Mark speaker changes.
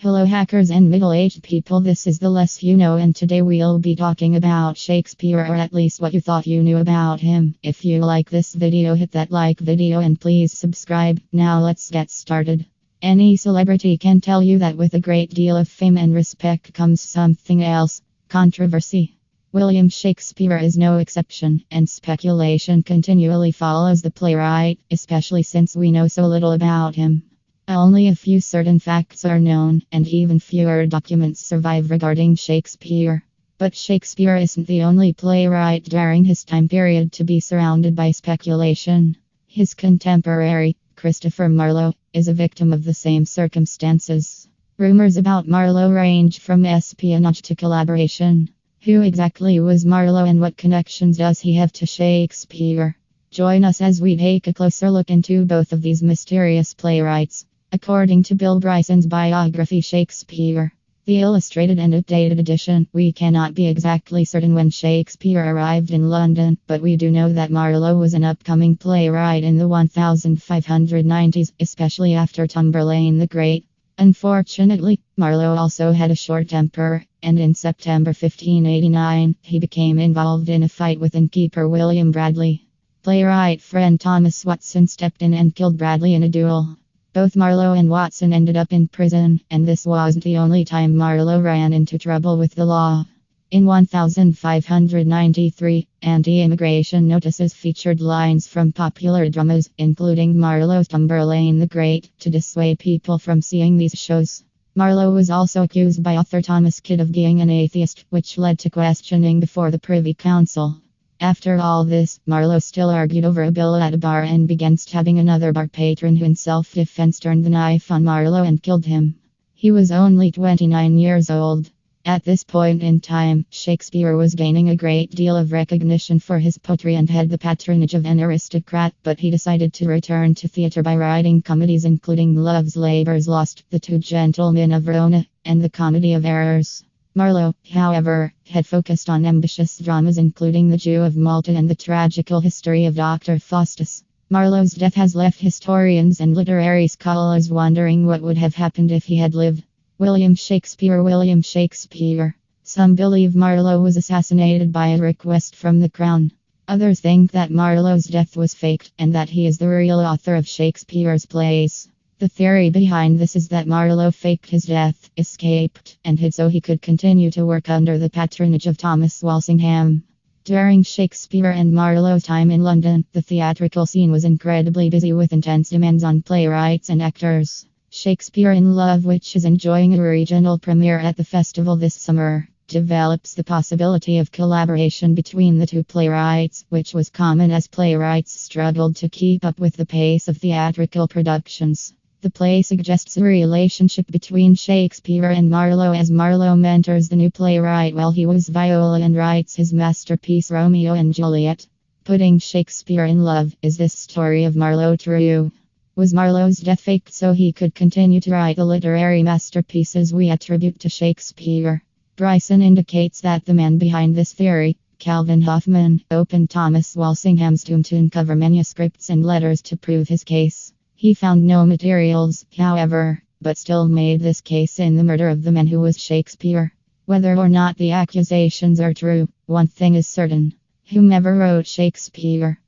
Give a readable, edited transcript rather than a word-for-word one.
Speaker 1: Hello hackers and middle-aged people, this is the Less You Know, and today we'll be talking about Shakespeare, or at least what you thought you knew about him. If you like this video, hit that like video and please subscribe. Now let's get started. Any celebrity can tell you that with a great deal of fame and respect comes something else: controversy. William Shakespeare is no exception, and speculation continually follows the playwright, especially since we know so little about him. Only a few certain facts are known, and even fewer documents survive regarding Shakespeare. But Shakespeare isn't the only playwright during his time period to be surrounded by speculation. His contemporary, Christopher Marlowe, is a victim of the same circumstances. Rumors about Marlowe range from espionage to collaboration. Who exactly was Marlowe, and what connections does he have to Shakespeare? Join us as we take a closer look into both of these mysterious playwrights. According to Bill Bryson's biography Shakespeare, the illustrated and updated edition, we cannot be exactly certain when Shakespeare arrived in London, but we do know that Marlowe was an upcoming playwright in the 1590s, especially after Tamburlaine the Great. Unfortunately, Marlowe also had a short temper, and in September 1589, he became involved in a fight with innkeeper William Bradley. Playwright friend Thomas Watson stepped in and killed Bradley in a duel. Both Marlowe and Watson ended up in prison, and this wasn't the only time Marlowe ran into trouble with the law. In 1593, anti-immigration notices featured lines from popular dramas, including Marlowe's Tamburlaine the Great, to dissuade people from seeing these shows. Marlowe was also accused by author Thomas Kidd of being an atheist, which led to questioning before the Privy Council. After all this, Marlowe still argued over a bill at a bar and began stabbing another bar patron, who in self-defense turned the knife on Marlowe and killed him. He was only 29 years old. At this point in time, Shakespeare was gaining a great deal of recognition for his poetry and had the patronage of an aristocrat, but he decided to return to theatre by writing comedies including Love's Labour's Lost, The Two Gentlemen of Verona, and The Comedy of Errors. Marlowe, however, had focused on ambitious dramas including The Jew of Malta and The Tragical History of Dr. Faustus. Marlowe's death has left historians and literary scholars wondering what would have happened if he had lived. William Shakespeare. Some believe Marlowe was assassinated by a request from the crown. Others think that Marlowe's death was faked, and that he is the real author of Shakespeare's plays. The theory behind this is that Marlowe faked his death, escaped, and hid so he could continue to work under the patronage of Thomas Walsingham. During Shakespeare and Marlowe's time in London, the theatrical scene was incredibly busy with intense demands on playwrights and actors. Shakespeare in Love, which is enjoying a regional premiere at the festival this summer, develops the possibility of collaboration between the two playwrights, which was common as playwrights struggled to keep up with the pace of theatrical productions. The play suggests a relationship between Shakespeare and Marlowe as Marlowe mentors the new playwright while he was Viola and writes his masterpiece Romeo and Juliet. Putting Shakespeare in love, is this story of Marlowe true? Was Marlowe's death faked so he could continue to write the literary masterpieces we attribute to Shakespeare? Bryson indicates that the man behind this theory, Calvin Hoffman, opened Thomas Walsingham's tomb to uncover manuscripts and letters to prove his case. He found no materials, however, but still made this case in the murder of the man who was Shakespeare. Whether or not the accusations are true, one thing is certain: whomever wrote Shakespeare